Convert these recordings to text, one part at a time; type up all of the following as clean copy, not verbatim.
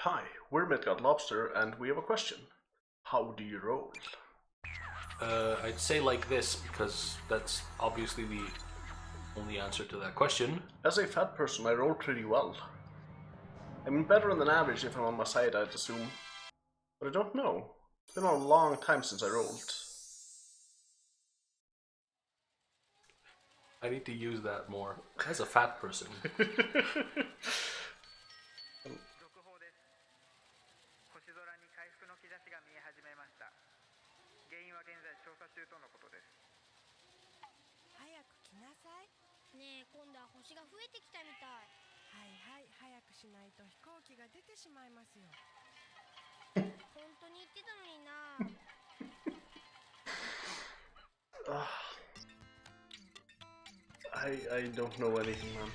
Hi, we're Midgard Lobster, and we have a question. How do you roll? I'd say like this, because that's obviously the only answer to that question. As a fat person, I roll pretty well. I mean, better than average if I'm on my side, I'd assume. But I don't know. It's been a long time since I rolled. I need to use that more. As a fat person. I don't know anything, man.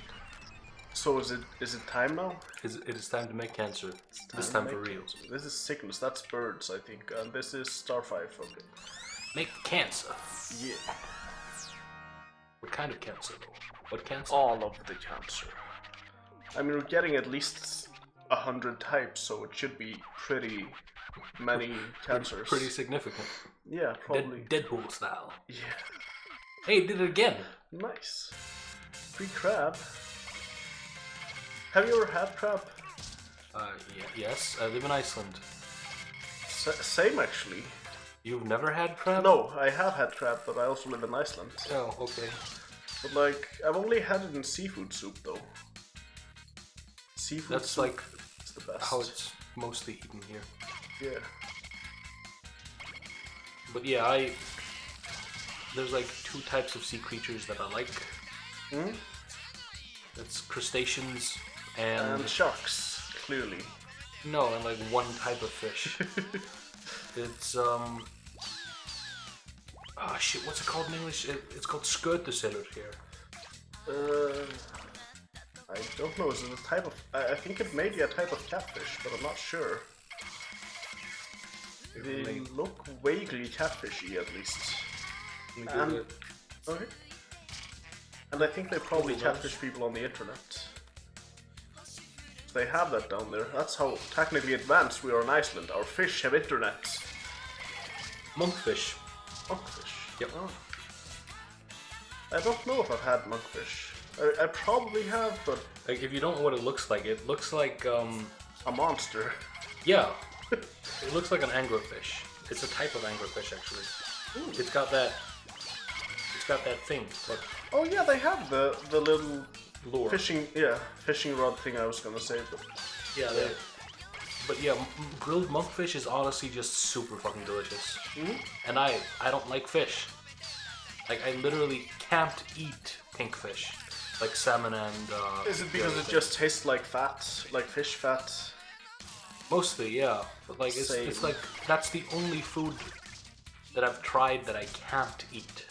So is it time now? It is time to make cancer. This time for real. Cancer. This is sickness, that's birds, I think. And this is Starfire, okay. Make cancer. Yeah. What kind of cancer though? What cancer? All of the cancer. I mean, we're getting at least 100 types, so it should be pretty many cancers. Pretty significant. Yeah, probably. Deadpool style. Yeah. Hey, did it again. Nice. Free crab. Have you ever had crab? Yes. I live in Iceland. Same, actually. You've never had crab? No, I have had crab, but I also live in Iceland. Oh, okay. But like, I've only had it in seafood soup, though. Seafood That's soup like is the best. how it's mostly eaten here. Yeah. But yeah, there's like two types of sea creatures that I like. Hmm? That's crustaceans and sharks, clearly. no, and like one type of fish. It's shit, what's it called in English? It's called skötuselur here. I don't know. Is it a type of? I think it may be a type of catfish, but I'm not sure. They look vaguely catfishy, at least. And, okay. And I think they probably catfish people on the internet. They have that down there. That's how technically advanced we are in Iceland. Our fish have internet. Monkfish. Monkfish? Yep. Oh. I don't know if I've had monkfish. I probably have, but... Like, if you don't know what it looks like a monster. Yeah. It looks like an anglerfish. It's a type of anglerfish, actually. Ooh. It's got that thing. But oh yeah, they have the little lure. fishing rod thing I was gonna say, but... Yeah, but yeah, grilled monkfish is honestly just super fucking delicious. Mm-hmm. And I don't like fish. Like, I literally can't eat pink fish. Like salmon and... Is it because it just tastes like fat? Like fish fat? Mostly, yeah. But like, it's like, that's the only food that I've tried that I can't eat.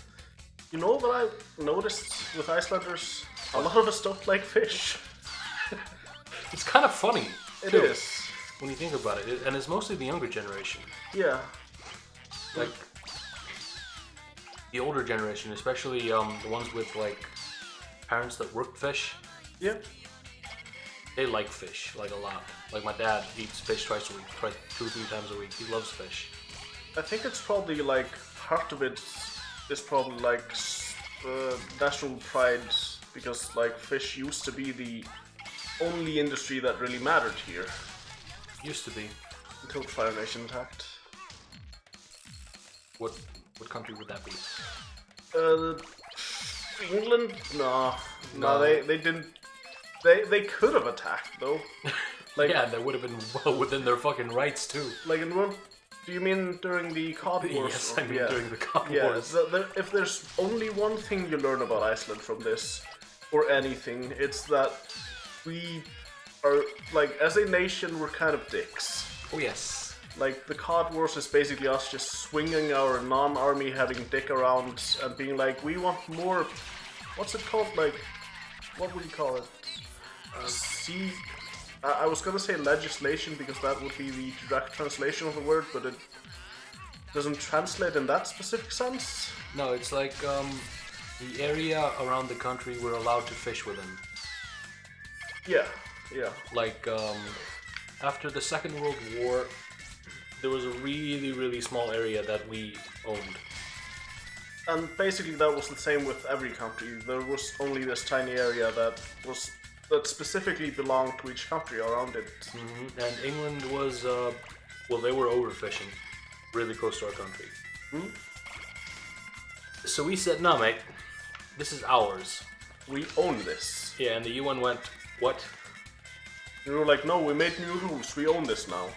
You know what I noticed with Icelanders? A lot of us don't like fish. It's kind of funny. It too, is. when you think about it. And it's mostly the younger generation. Yeah. Like, the older generation, especially the ones with like parents that work fish. Yeah. They like fish, like a lot. Like my dad eats fish twice a week, 2 or 3 times a week. He loves fish. I think it's probably like part of it is probably like national pride, because like fish used to be the only industry that really mattered here. Used to be. Until Fire Nation attacked. What country would that be? England? No, they didn't. They could have attacked though. Like, yeah, that would have been well within their fucking rights too. Like in what? Do you mean during the Cod Wars? Yes, I mean during the Cod Wars. If there's only one thing you learn about Iceland from this, or anything, it's that we are, like, as a nation, we're kind of dicks. Oh yes. Like, the Cod Wars is basically us just swinging our non-army having dick around and being like, we want more... What's it called? Like, what would you call it? I was gonna say legislation because that would be the direct translation of the word, but it doesn't translate in that specific sense. No, it's like the area around the country we're allowed to fish within. Yeah. Like after the Second World War, there was a really, really small area that we owned. And basically that was the same with every country. There was only this tiny area that specifically belonged to each country around it. Mm-hmm. And England was, well, they were overfishing really close to our country. Hmm? So we said, no, mate, this is ours. We own this. Yeah, and the UN went, what? We were like, no, we made new rules, we own this now.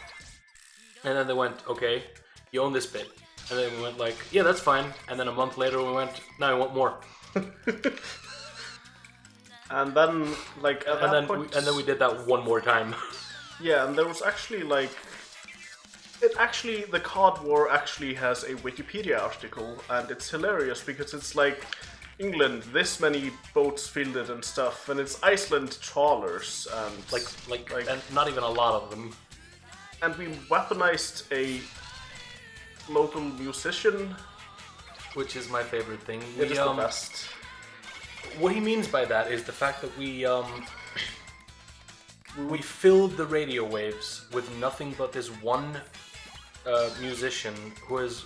And then they went, okay, you own this bit. And then we went like, yeah, that's fine. And then a month later we went, no, I want more. And then, like, at that point... And then we did that one more time. Yeah, and there was actually, like... the COD War actually has a Wikipedia article, and it's hilarious because it's like, England, this many boats fielded and stuff, and it's Iceland trawlers, and... Like and not even a lot of them. And we weaponized a local musician. Which is my favorite thing. It is the best. What he means by that is the fact that we filled the radio waves with nothing but this one musician who is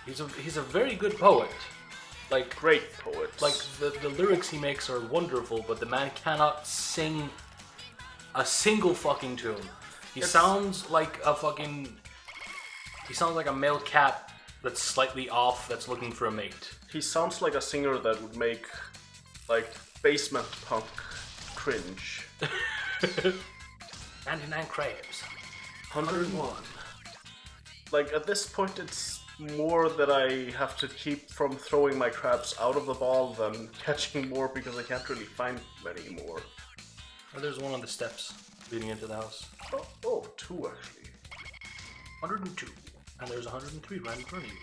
he's a very good poet. Like great poet. Like the lyrics he makes are wonderful, but the man cannot sing a single fucking tune. He sounds like a male cat that's slightly off, that's looking for a mate. He sounds like a singer that would make, like, basement punk cringe. 99 crabs. 101. Like, at this point it's more that I have to keep from throwing my crabs out of the ball than catching more because I can't really find many more. Oh, there's one on the steps leading into the house. Oh, two actually. 102. And there's 103 right in front of you.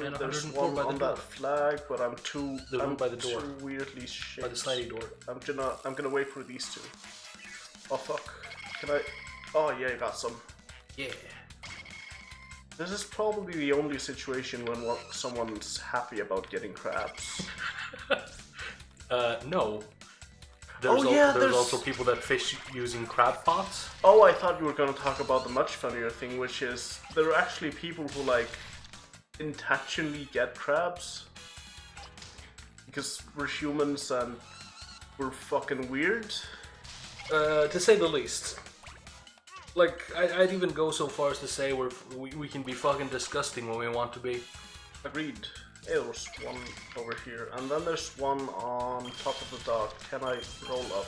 And there's one on that flag, but I'm by the door. Too weirdly shaped. By the slidey door. I'm gonna wait for these two. Oh fuck. Can I? Oh yeah, I got some. Yeah. This is probably the only situation when someone's happy about getting crabs. No. There's also people that fish using crab pots. Oh, I thought you were going to talk about the much funnier thing, which is there are actually people who like intentionally get crabs because we're humans and we're fucking weird. To say the least. Like, I'd even go so far as to say we can be fucking disgusting when we want to be. Agreed. There's one over here, and then there's one on top of the dock. Can I roll up?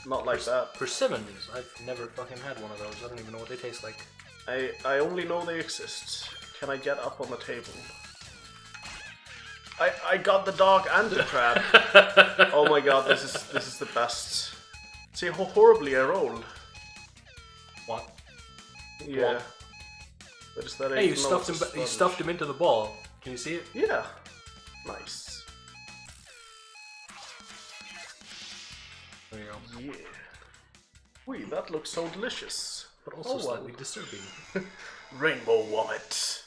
Not like that. Persimmons. I've never fucking had one of those. I don't even know what they taste like. I only know they exist. Can I get up on the table? I got the dog and the crab. Oh my god, this is the best. See how horribly I rolled. What? Yeah. What? But is that hey, you stuffed him into the ball. Can you see it? Yeah. Nice. There you go. Yeah. Wait, that looks so delicious. But also slightly disturbing. Rainbow wallet.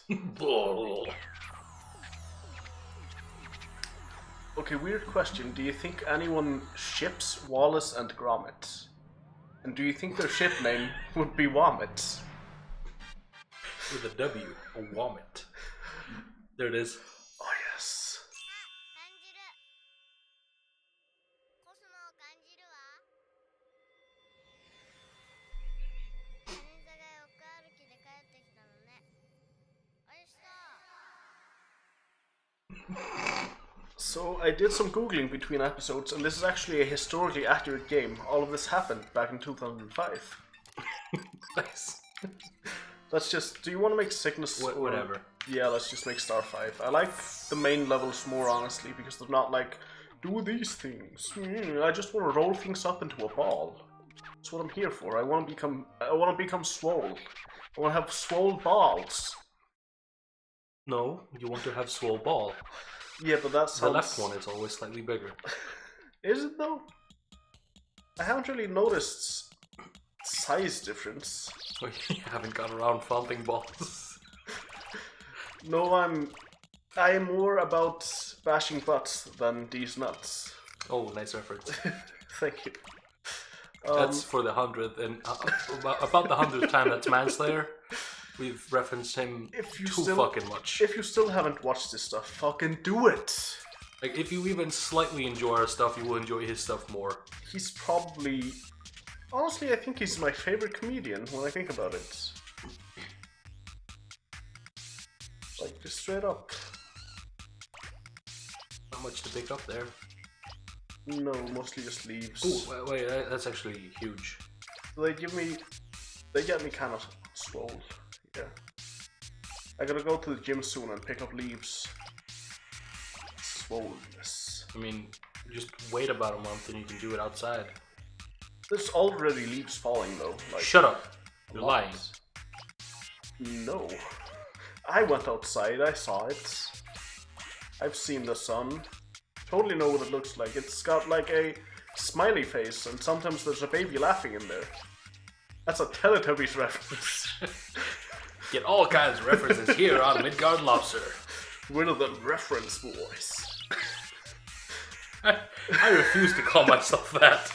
Okay, weird question. Do you think anyone ships Wallace and Gromit? And do you think their ship name would be Womit? With a W, a Womit. There it is. Oh yes. So I did some googling between episodes, and this is actually a historically accurate game. All of this happened back in 2005. Nice. Let's just. Do you want to make Cygnus? Whatever. Yeah, let's just make Star 5. I like the main levels more, honestly, because they're not like, do these things. I just want to roll things up into a ball. That's what I'm here for. I want to become swole. I want to have swole balls. No, you want to have swole ball. Yeah, but that's the left one is always slightly bigger. Is it though? I haven't really noticed size difference. You haven't got around fountain balls. No, I am more about bashing butts than these nuts. Oh, nice reference. Thank you. That's for the 100th, and about the 100th time that's Manslayer. We've referenced him fucking much. If you still haven't watched this stuff, fucking do it. Like, if you even slightly enjoy our stuff, you will enjoy his stuff more. He's probably... Honestly, I think he's my favorite comedian when I think about it. Like, just straight up. Not much to pick up there. No, mostly just leaves. Oh, wait, that's actually huge. They get me kind of swole. Yeah. I gotta go to the gym soon and pick up leaves. Swollenness. I mean, just wait about a month and you can do it outside. There's already leaves falling though. Like, shut up. You're lying. No. I went outside, I saw it. I've seen the sun. Totally know what it looks like. It's got like a smiley face and sometimes there's a baby laughing in there. That's a Teletubbies reference. Get all kinds of references here on Midgard Lobster. We're the reference boys. I refuse to call myself that.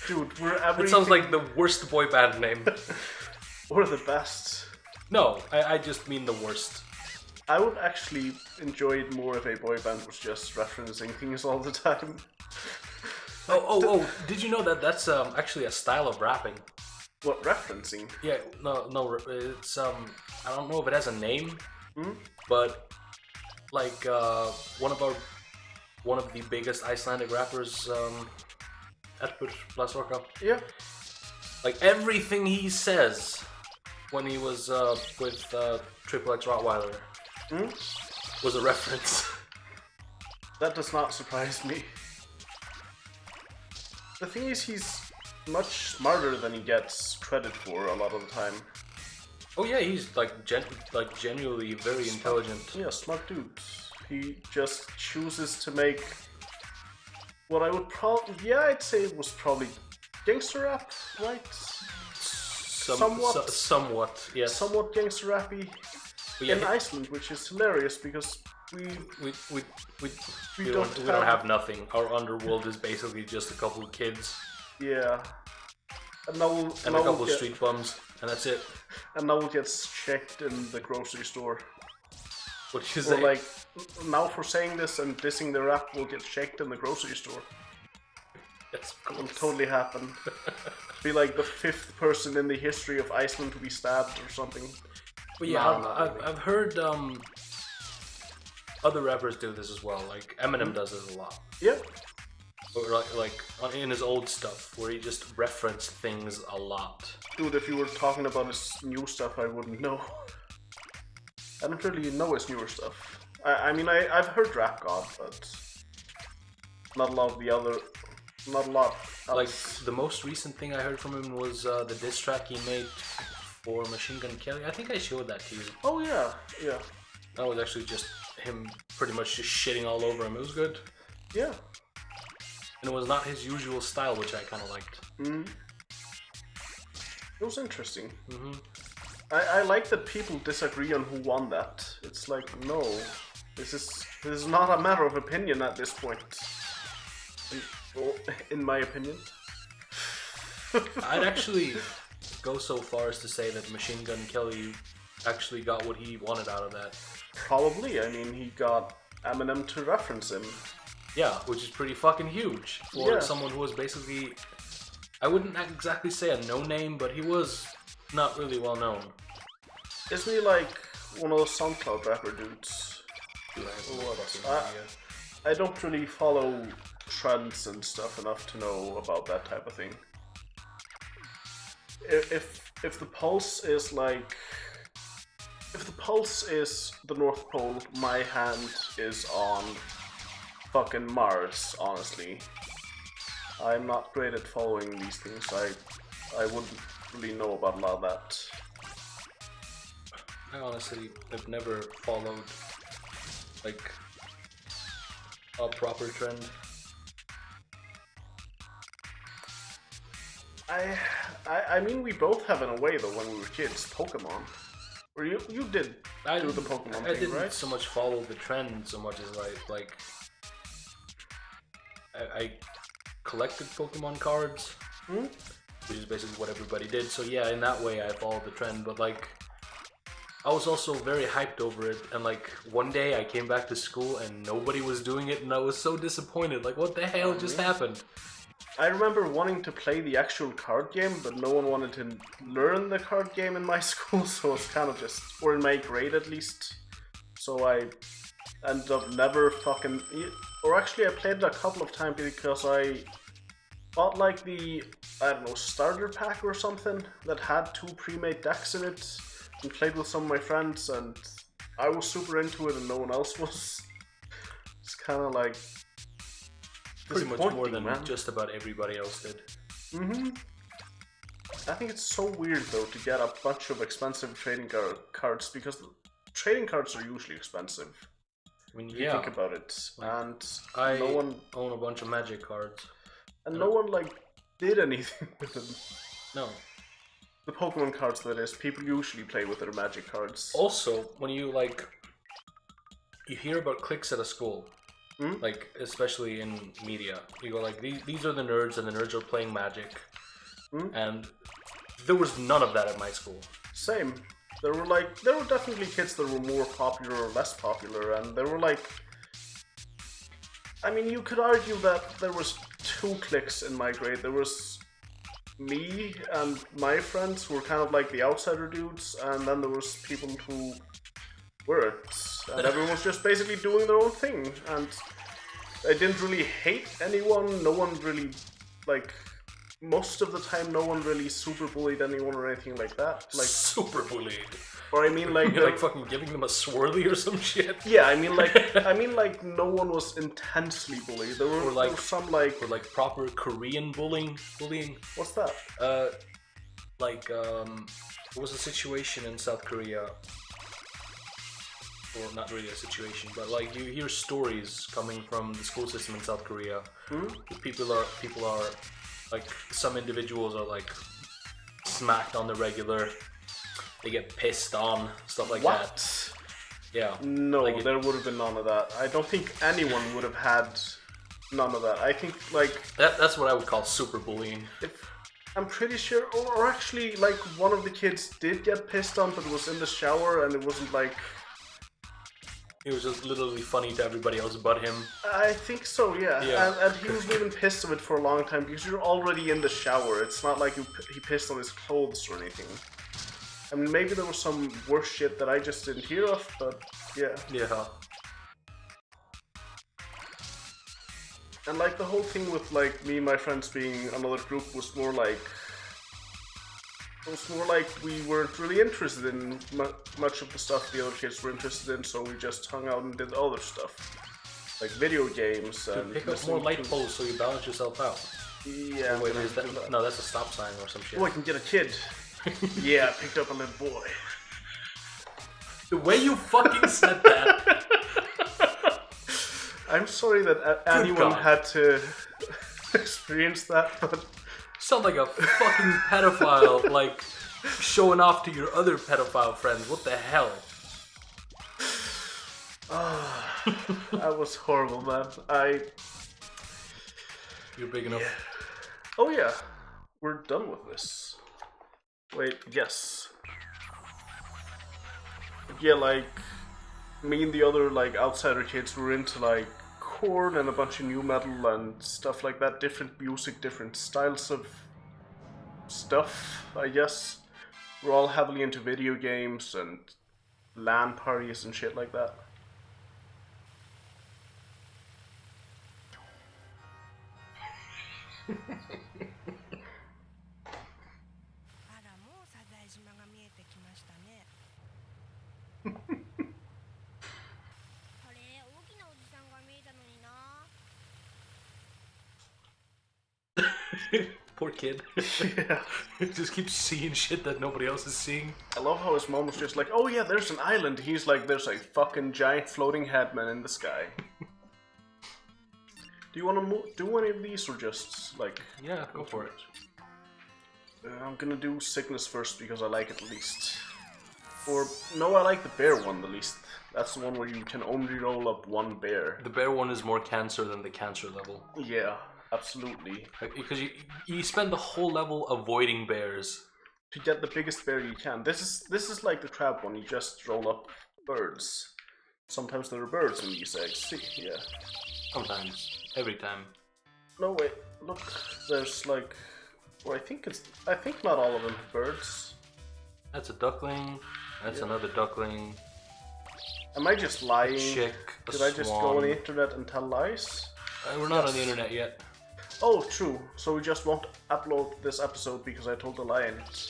Dude, we're everything. It sounds like the worst boy band name. We're the best. No, I just mean the worst. I would actually enjoy it more if a boy band was just referencing things all the time. Oh, did you know that that's actually a style of rapping? What, referencing? Yeah, no, it's I don't know if it has a name, but like one of the biggest Icelandic rappers, Edward Blassorka. Yeah. Like everything he says when he was with Triple X Rottweiler was a reference. That does not surprise me. The thing is, he's much smarter than he gets credit for a lot of the time. Oh yeah, he's like genuinely very intelligent. Yeah, smart dude. He just chooses to make what I would I'd say it was probably gangster rap, right? Somewhat, yes. Somewhat gangster rappy in Iceland, which is hilarious because we don't have nothing. Our underworld is basically just a couple of kids. Yeah. And a couple of street bums, and that's it. And now it gets checked in the grocery store. What did you say? Like, now for saying this and dissing the rap will get checked in the grocery store. Yes, it will totally happen. Be like the 5th person in the history of Iceland to be stabbed or something. But yeah, I've heard other rappers do this as well. Like Eminem does this a lot. Yeah. Or like in his old stuff, where he just referenced things a lot. Dude, if you were talking about his new stuff, I wouldn't know. I don't really know his newer stuff. I mean, I've heard Rap God, but not a lot of the other. Not a lot else. Like the most recent thing I heard from him was the diss track he made for Machine Gun Kelly. I think I showed that to you. Oh yeah, yeah. That was actually just him pretty much just shitting all over him. It was good. Yeah. And it was not his usual style, which I kind of liked. It was interesting. I like that people disagree on who won that. It's like, no, this is not a matter of opinion at this point. In my opinion. I'd actually go so far as to say that Machine Gun Kelly actually got what he wanted out of that. Probably. I mean, he got Eminem to reference him. Yeah, which is pretty fucking huge for someone who was basically, I wouldn't exactly say a no-name, but he was not really well known. Isn't he like one of those SoundCloud rapper dudes? I don't really follow trends and stuff enough to know about that type of thing. If the pulse is like, if the pulse is the North Pole, my hand is on fucking Mars, honestly. I'm not great at following these things. I wouldn't really know about a lot of that. I honestly have never followed like a proper trend. I mean, we both have in a way though when we were kids. Pokemon. Or you did do the Pokemon thing, right? I didn't so much follow the trend so much as I collected Pokemon cards, which is basically what everybody did. So yeah, in that way I followed the trend, but like I was also very hyped over it, and like one day I came back to school and nobody was doing it, and I was so disappointed. Like, what the hell just happened? I remember wanting to play the actual card game, but no one wanted to learn the card game in my school, so it's kind of just, or in my grade at least. So I ended up never fucking, or actually I played it a couple of times because I bought like the, I don't know, starter pack or something that had 2 pre-made decks in it, and played with some of my friends, and I was super into it and no one else was. It's kind of like pretty much more than just about everybody else did. I think it's so weird though to get a bunch of expensive trading cards, because trading cards are usually expensive. I mean, if you think about it, and I no one own a bunch of Magic cards, and no one like did anything with them. No. The Pokemon cards, that is, people usually play with their Magic cards. Also, when you like, you hear about cliques at a school, like especially in media, you go like, these are the nerds, and the nerds are playing Magic, and there was none of that at my school. Same. There were definitely kids that were more popular or less popular, and there were like, I mean, you could argue that there was 2 cliques in my grade. There was me and my friends who were kind of like the outsider dudes, and then there was people who weren't, and everyone was just basically doing their own thing, and I didn't really hate anyone. No one really, like, most of the time no one really super bullied anyone or anything like that. Like, super bullied. Or I mean like you're like fucking giving them a swirly or some shit. Yeah, I mean like no one was intensely bullied. There were some like proper Korean bullying. What's that? There was a situation in South Korea. Well, not really a situation, but like you hear stories coming from the school system in South Korea. People are like, some individuals are like smacked on the regular. They get pissed on, stuff like that. Yeah. No, like there would have been none of that. I don't think anyone would have had none of that. I think like that's what I would call super bullying. I'm pretty sure, or actually like one of the kids did get pissed on, but it was in the shower and it wasn't like. It was just literally funny to everybody else but him. I think so, yeah. And he was even pissed of it for a long time because you're already in the shower. It's not like he pissed on his clothes or anything. I mean, maybe there was some worse shit that I just didn't hear of, but yeah. Yeah. And like the whole thing with like me and my friends being another group was more like... It was more like we weren't really interested in much of the stuff the other kids were interested in, so we just hung out and did other stuff. Like video games and... Pick up more light poles so you balance yourself out. Yeah, wait, is that? No, that's a stop sign or some shit. Oh, I can get a kid. Yeah, I picked up a little boy. The way you fucking said that. I'm sorry that anyone had to experience that, but... Sound like a fucking pedophile, like, showing off to your other pedophile friends. What the hell? That was horrible, man. You're big enough. Yeah. Oh yeah, we're done with this. Wait, yes. Yeah, like, me and the other, like, outsider kids were into, like, Korn and a bunch of new metal and stuff like that. Different music, different styles of stuff, I guess. We're all heavily into video games and LAN parties and shit like that. Poor kid. Yeah. Just keeps seeing shit that nobody else is seeing. I love how his mom was just like, oh yeah, there's an island. He's like, there's a fucking giant floating headman in the sky. Do you want to do any of these or just like... Yeah, go for it. I'm gonna do sickness first because I like it the least. Or, no, I like the bear one the least. That's the one where you can only roll up one bear. The bear one is more cancer than the cancer level. Yeah. absolutely. Because you spend the whole level avoiding bears. To get the biggest bear you can. This is like the crab one, you just roll up birds. Sometimes there are birds in these eggs. See, yeah. Sometimes. Every time. No, wait, look, there's like... Well, I think not all of them are birds. That's a duckling. That's another duckling. Am I just lying? Chick, Did I just go on the internet and tell lies? We're not on the internet yet. Oh, true. So we just won't upload this episode because I told a lie in it.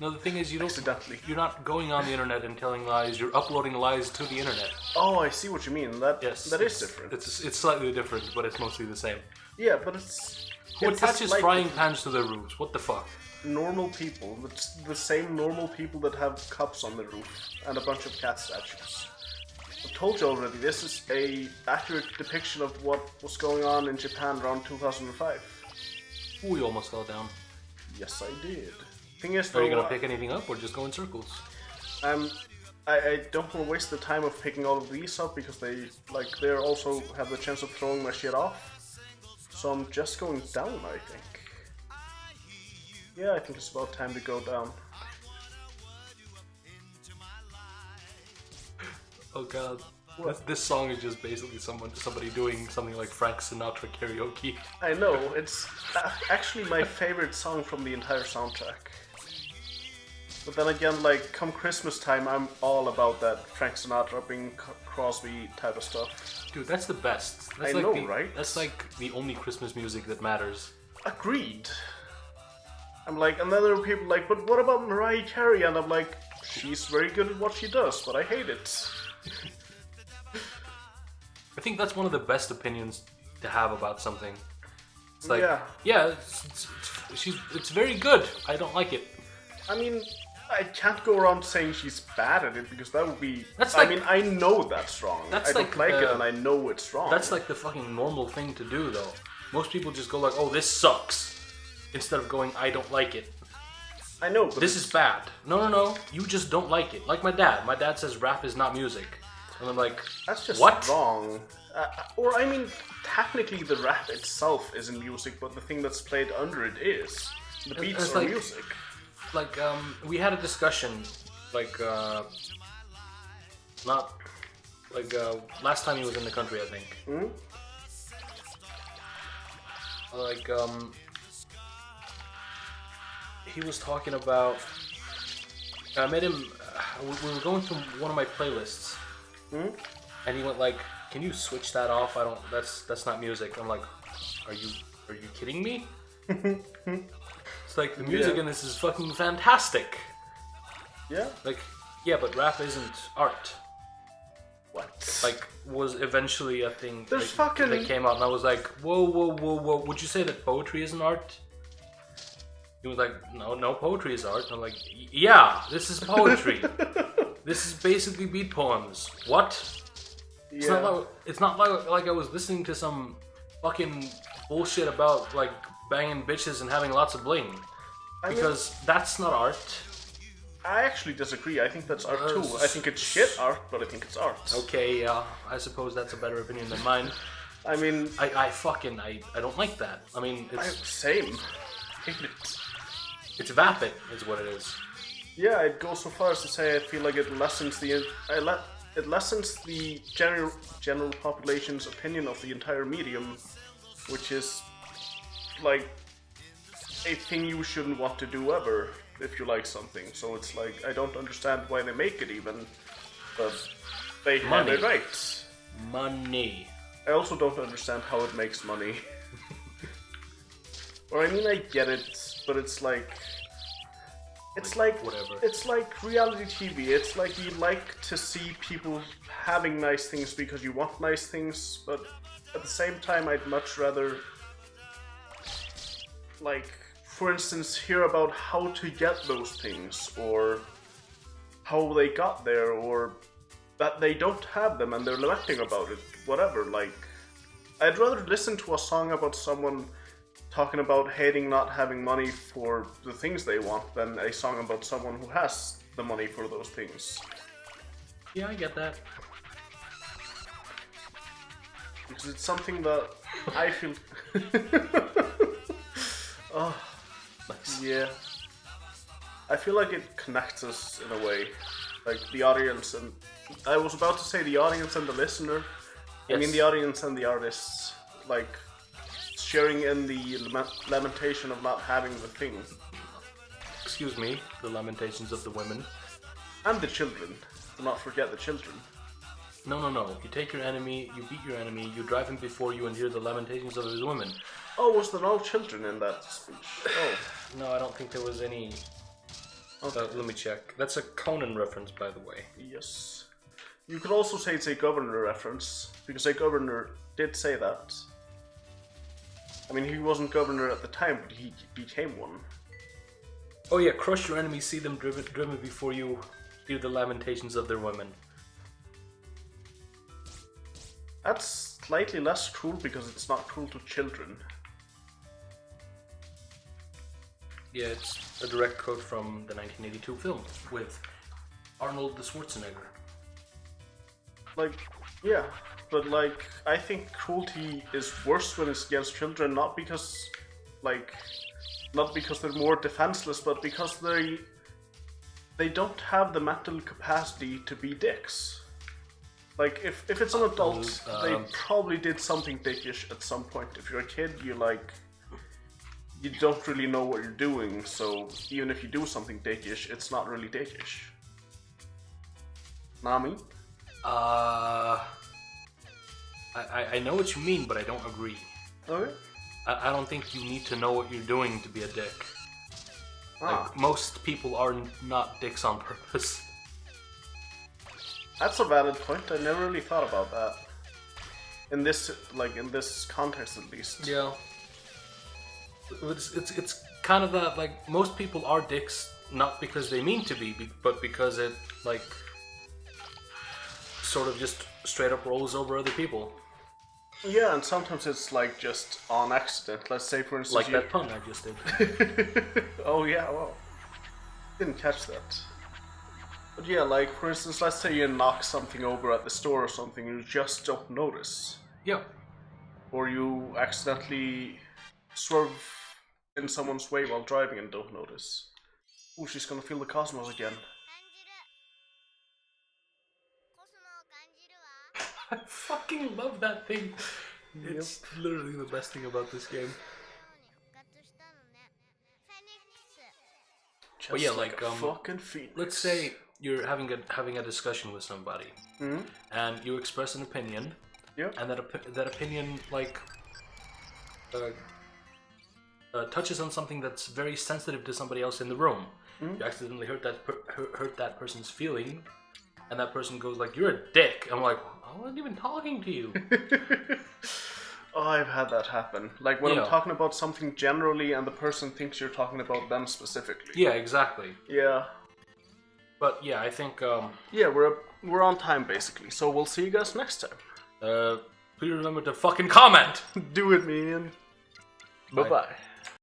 No, the thing is, you're not going on the internet and telling lies. You're uploading lies to the internet. Oh, I see what you mean. That is different. It's slightly different, but it's mostly the same. Yeah, but it's... Who attaches frying pans to their roofs? What the fuck? Normal people. It's the same normal people that have cups on the roof and a bunch of cat statues. I told you already, this is a accurate depiction of what was going on in Japan around 2005. We almost fell down. Yes, I did. Thing is, are you gonna pick anything up or just go in circles? I don't want to waste the time of picking all of these up because they also have the chance of throwing my shit off. So I'm just going down, I think. Yeah, I think it's about time to go down. Oh god. This song is just basically somebody doing something like Frank Sinatra karaoke. I know, it's actually my favorite song from the entire soundtrack. But then again, like, come Christmas time, I'm all about that Frank Sinatra, Bing Crosby type of stuff. Dude, that's the best. I know, right? That's like the only Christmas music that matters. Agreed. I'm like, and then there are people like, but what about Mariah Carey? And I'm like, she's very good at what she does, but I hate it. I think that's one of the best opinions to have about something. It's like, it's very good. I don't like it. I mean, I can't go around saying she's bad at it because that would be... I know that's wrong. I don't like it and I know it's wrong. That's like the fucking normal thing to do, though. Most people just go like, oh, this sucks. Instead of going, I don't like it. I know, but this is bad. No. You just don't like it. Like my dad. My dad says rap is not music. And I'm like, that's just what? Wrong. Or, I mean, technically the rap itself isn't music, but the thing that's played under it is. The beats are music. Like, we had a discussion, like, last time he was in the country, I think. Mm-hmm. Like, he was talking about, I met him, we were going through one of my playlists, and he went like, can you switch that off? That's not music. I'm like, are you kidding me? It's like, the music in this is fucking fantastic. Yeah? Like, yeah, but rap isn't art. What? Like, was eventually a thing that came out, and I was like, whoa, would you say that poetry isn't art? He was like, no, poetry is art. I'm like, yeah, this is poetry. This is basically beat poems. What? Yeah. It's not like I was listening to some fucking bullshit about, like, banging bitches and having lots of bling. Because that's not art. I actually disagree. I think that's art too. I think it's shit art, but I think it's art. Okay, yeah. I suppose that's a better opinion than mine. I mean... I don't like that. I mean, it's... Same. Hate it. It's vapid, is what it is. Yeah, I'd go so far as to say I feel like it lessens the... It lessens the general population's opinion of the entire medium, which is, like, a thing you shouldn't want to do ever if you like something. So it's like, I don't understand why they make it even, but they have it right. Money. I also don't understand how it makes money. Or I mean, I get it, but it's like... whatever. It's like reality TV. It's like you like to see people having nice things because you want nice things, but at the same time, I'd much rather, like, for instance, hear about how to get those things, or how they got there, or that they don't have them and they're lamenting about it. Whatever. Like, I'd rather listen to a song about someone talking about hating not having money for the things they want than a song about someone who has the money for those things. Yeah, I get that. because it's something that I feel. Oh, Nice. yeah. I feel like it connects us in a way, like the audience and I was about to say the audience and the listener. Yes. I mean the audience and the artists, like sharing in the lamentation of not having the thing. Excuse me, the lamentations of the women. And the children. Do not forget the children. No. You take your enemy, you beat your enemy, you drive him before you and hear the lamentations of his women. Oh, was there no children in that speech? Oh. No, I don't think there was any. Okay. Let me check. That's a Conan reference, by the way. Yes. You could also say it's a governor reference, because a governor did say that. I mean, he wasn't governor at the time, but he became one. Oh yeah, crush your enemies, see them driven before you, hear the lamentations of their women. That's slightly less cruel because it's not cruel to children. Yeah, it's a direct quote from the 1982 film with Arnold Schwarzenegger. Like, yeah, but like, I think cruelty is worse when it's against children, not because they're more defenseless, but because they don't have the mental capacity to be dicks. Like, if it's an adult, they probably did something dickish at some point. If you're a kid, you don't really know what you're doing, so even if you do something dickish, it's not really dickish. Nami? I know what you mean, but I don't agree. Okay. I don't think you need to know what you're doing to be a dick. Ah. Like, most people are not dicks on purpose. That's a valid point. I never really thought about that. In this context, at least. Yeah. It's kind of that, like, most people are dicks not because they mean to be, but because it, like, sort of just straight up rolls over other people. Yeah, and sometimes it's like just on accident. Let's say, for instance, Like that pun I just did. Oh yeah, well, didn't catch that. But yeah, like for instance, let's say you knock something over at the store or something, and you just don't notice. Yeah. Or you accidentally swerve in someone's way while driving and don't notice. Ooh, she's gonna feel the cosmos again. I fucking love that thing. It's literally the best thing about this game. Just but yeah, like a fucking phoenix. Let's say you're having a discussion with somebody, and you express an opinion, and that opinion like touches on something that's very sensitive to somebody else in the room. You accidentally hurt that person's feeling, and that person goes like, "You're a dick." I'm like, I wasn't even talking to you. Oh, I've had that happen. Like when I'm talking about something generally, and the person thinks you're talking about them specifically. Yeah, exactly. Yeah. But yeah, I think yeah, we're on time basically. So we'll see you guys next time. Please remember to fucking comment. Do it, man. Bye bye.